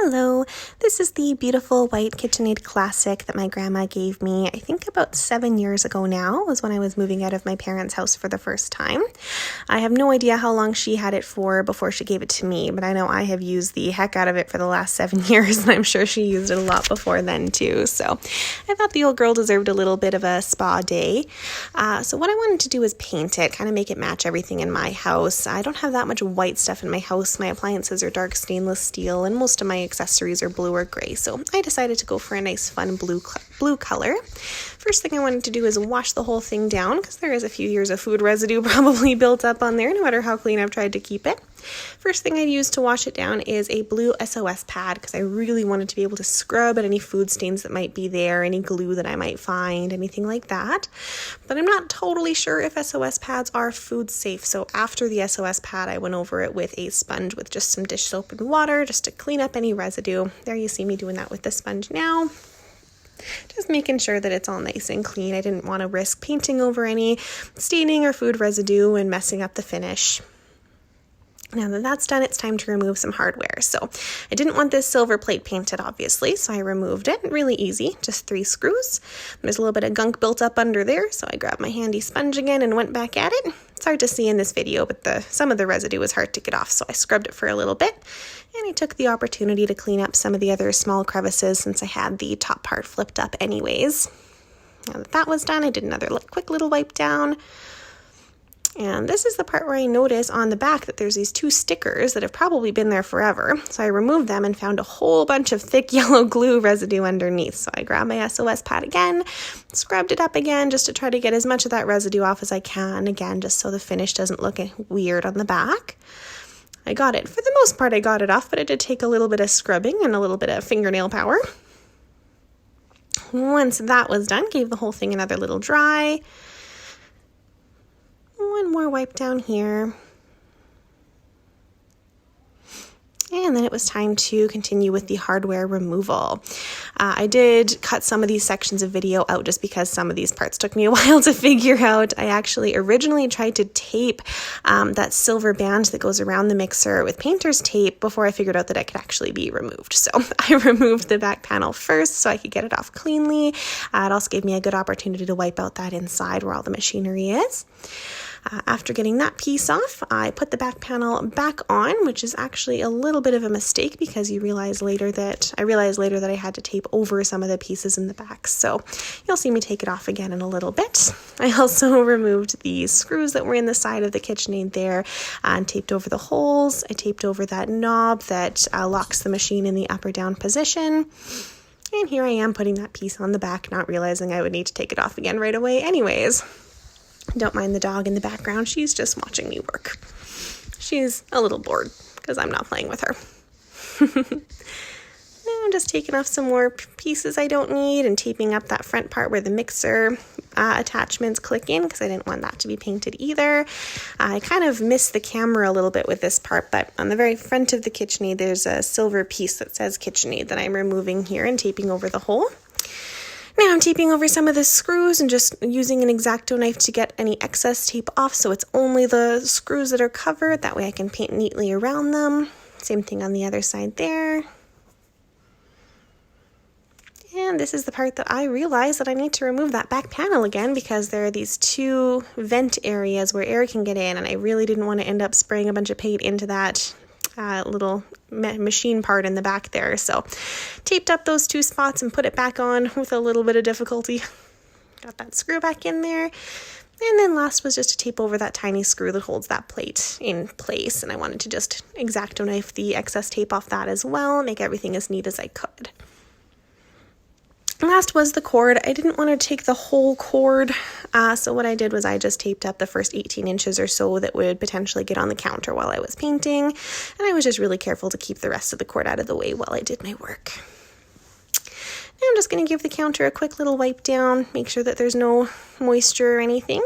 Hello, this is the beautiful white Kitchenaid classic that my grandma gave me, I think about 7 years ago now, was when I was moving out of my parents' house for the first time. I have no idea how long she had it for before she gave it to me, but I know I have used the heck out of it for the last 7 years, and I'm sure she used it a lot before then too, so I thought the old girl deserved a little bit of a spa day. So what I wanted to do is paint it, kind of make it match everything in my house. I don't have that much white stuff in my house. My appliances are dark stainless steel, and most of my accessories are blue or gray, so I decided to go for a nice fun blue color. First thing I wanted to do is wash the whole thing down because there is a few years of food residue probably built up on there no matter how clean I've tried to keep it. First thing I'd use to wash it down is a blue SOS pad because I really wanted to be able to scrub at any food stains that might be there, any glue that I might find, anything like that. But I'm not totally sure if SOS pads are food safe, so after the SOS pad I went over it with a sponge with just some dish soap and water just to clean up any residue. There you see me doing that with the sponge now. Just making sure that it's all nice and clean. I didn't want to risk painting over any staining or food residue and messing up the finish. Now that that's done, it's time to remove some hardware. So I didn't want this silver plate painted, obviously, so I removed it. Really easy, just 3 screws. There's a little bit of gunk built up under there, so I grabbed my handy sponge again and went back at it. It's hard to see in this video, but some of the residue was hard to get off, so I scrubbed it for a little bit. And I took the opportunity to clean up some of the other small crevices since I had the top part flipped up anyways. Now that that was done, I did another quick little wipe down. And this is the part where I notice on the back that there's these 2 stickers that have probably been there forever. So I removed them and found a whole bunch of thick yellow glue residue underneath. So I grabbed my SOS pad again, scrubbed it up again just to try to get as much of that residue off as I can. Again, just so the finish doesn't look weird on the back. I got it. For the most part, I got it off, but it did take a little bit of scrubbing and a little bit of fingernail power. Once that was done, gave the whole thing another little dry. One more wipe down here. And then it was time to continue with the hardware removal. I did cut some of these sections of video out just because some of these parts took me a while to figure out. I actually originally tried to tape that silver band that goes around the mixer with painter's tape before I figured out that it could actually be removed. So I removed the back panel first so I could get it off cleanly. It also gave me a good opportunity to wipe out that inside where all the machinery is. After getting that piece off, I put the back panel back on, which is actually a little bit of a mistake because I realized later that I had to tape over some of the pieces in the back. So you'll see me take it off again in a little bit. I also removed the screws that were in the side of the Kitchenaid there and taped over the holes. I taped over that knob that locks the machine in the up or down position. And here I am putting that piece on the back, not realizing I would need to take it off again right away anyways. Don't mind the dog in the background. She's just watching me work. She's a little bored because I'm not playing with her. Now I'm just taking off some more pieces I don't need and taping up that front part where the mixer attachments click in because I didn't want that to be painted either. I kind of missed the camera a little bit with this part, but on the very front of the Kitchenaid there's a silver piece that says Kitchenaid that I'm removing here and taping over the hole. Now I'm taping over some of the screws and just using an X-Acto knife to get any excess tape off so it's only the screws that are covered. That way I can paint neatly around them. Same thing on the other side there. And this is the part that I realized that I need to remove that back panel again because there are these 2 vent areas where air can get in, and I really didn't want to end up spraying a bunch of paint into that little machine part in the back there. So taped up those 2 spots and put it back on with a little bit of difficulty. Got that screw back in there. And then last was just to tape over that tiny screw that holds that plate in place. And I wanted to just X-Acto knife the excess tape off that as well, make everything as neat as I could. Last was the cord. I didn't want to take the whole cord, so what I did was I just taped up the first 18 inches or so that would potentially get on the counter while I was painting, and I was just really careful to keep the rest of the cord out of the way while I did my work. Now I'm just going to give the counter a quick little wipe down, make sure that there's no moisture or anything,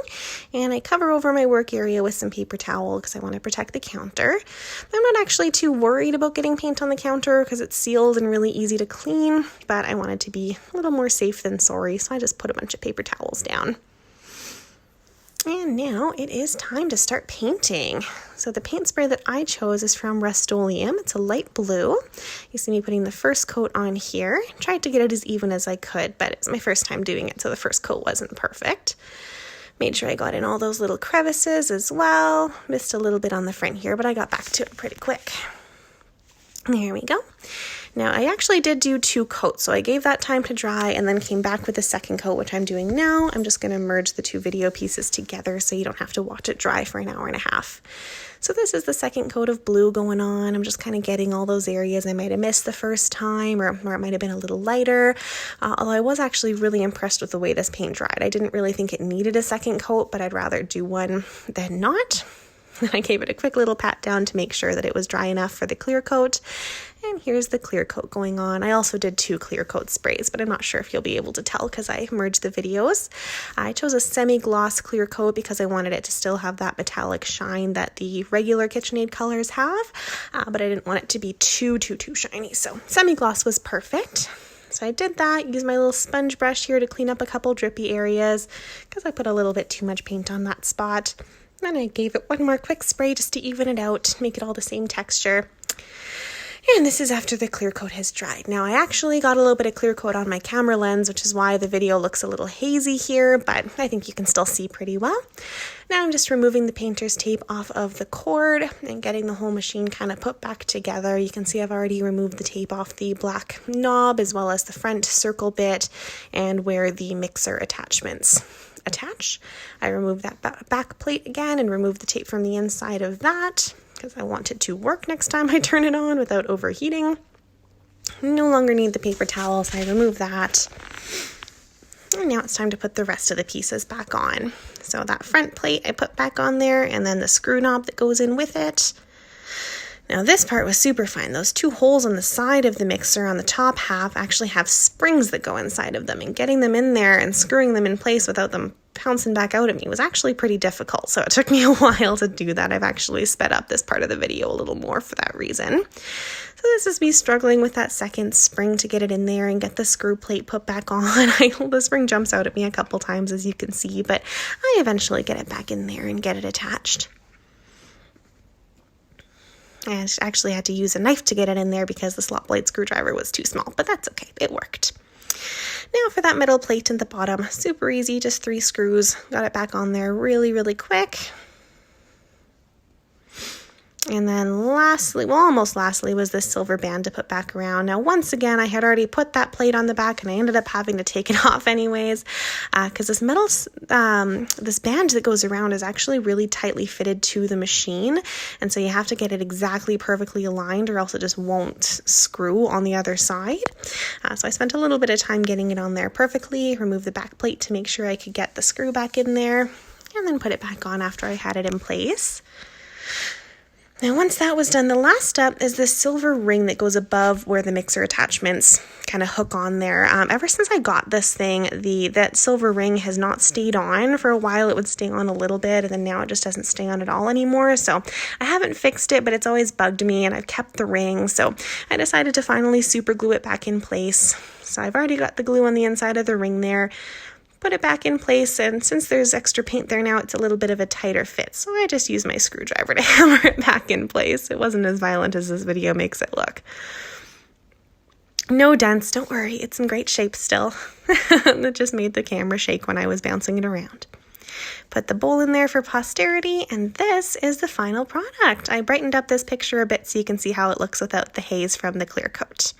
and I cover over my work area with some paper towel because I want to protect the counter. I'm not actually too worried about getting paint on the counter because it's sealed and really easy to clean, but I wanted to be a little more safe than sorry, so I just put a bunch of paper towels down. And now it is time to start painting. So the paint spray that I chose is from Rust-Oleum. It's a light blue. You see me putting the first coat on here. Tried to get it as even as I could, but it's my first time doing it, so the first coat wasn't perfect. Made sure I got in all those little crevices as well. Missed a little bit on the front here, but I got back to it pretty quick. There we go. Now, I actually did do 2 coats, so I gave that time to dry and then came back with the second coat, which I'm doing now. I'm just going to merge the 2 video pieces together so you don't have to watch it dry for an hour and a half. So this is the second coat of blue going on. I'm just kind of getting all those areas I might have missed the first time, or it might have been a little lighter. Although I was actually really impressed with the way this paint dried. I didn't really think it needed a second coat, but I'd rather do one than not. I gave it a quick little pat down to make sure that it was dry enough for the clear coat. And here's the clear coat going on. I also did 2 clear coat sprays, but I'm not sure if you'll be able to tell because I merged the videos. I chose a semi-gloss clear coat because I wanted it to still have that metallic shine that the regular KitchenAid colors have, but I didn't want it to be too shiny. So semi-gloss was perfect. So I did that, used my little sponge brush here to clean up a couple drippy areas because I put a little bit too much paint on that spot. Then I gave it one more quick spray just to even it out, make it all the same texture. And this is after the clear coat has dried. Now I actually got a little bit of clear coat on my camera lens, which is why the video looks a little hazy here, but I think you can still see pretty well. Now I'm just removing the painter's tape off of the cord and getting the whole machine kind of put back together. You can see I've already removed the tape off the black knob as well as the front circle bit and where the mixer attachments attach. I removed that back plate again and removed the tape from the inside of that because I want it to work next time I turn it on without overheating. No longer need the paper towel, so I remove that. And now it's time to put the rest of the pieces back on. So that front plate I put back on there, and then the screw knob that goes in with it. Now this part was super fine. Those 2 holes on the side of the mixer on the top half actually have springs that go inside of them, and getting them in there and screwing them in place without them pouncing back out at me was actually pretty difficult. So it took me a while to do that. I've actually sped up this part of the video a little more for that reason. So this is me struggling with that second spring to get it in there and get the screw plate put back on. The spring jumps out at me a couple times, as you can see, but I eventually get it back in there and get it attached. I actually had to use a knife to get it in there because the slot blade screwdriver was too small, but that's okay, it worked. Now for that middle plate in the bottom, super easy, just 3 screws. Got it back on there really quick. And then lastly, well, almost lastly, was this silver band to put back around. Now, once again, I had already put that plate on the back, and I ended up having to take it off anyways, because this metal, this band that goes around is actually really tightly fitted to the machine, and so you have to get it exactly perfectly aligned, or else it just won't screw on the other side. So I spent a little bit of time getting it on there perfectly, removed the back plate to make sure I could get the screw back in there, and then put it back on after I had it in place. Now, once that was done, the last step is this silver ring that goes above where the mixer attachments kind of hook on there. Ever since I got this thing, that silver ring has not stayed on. For a while, it would stay on a little bit, and then now it just doesn't stay on at all anymore. So I haven't fixed it, but it's always bugged me, and I've kept the ring. So I decided to finally super glue it back in place. So I've already got the glue on the inside of the ring there. Put it back in place, and since there's extra paint there now, it's a little bit of a tighter fit, so I just used my screwdriver to hammer it back in place. It wasn't as violent as this video makes it look. No dents, don't worry, it's in great shape still. It just made the camera shake when I was bouncing it around. Put the bowl in there for posterity, and this is the final product. I brightened up this picture a bit so you can see how it looks without the haze from the clear coat.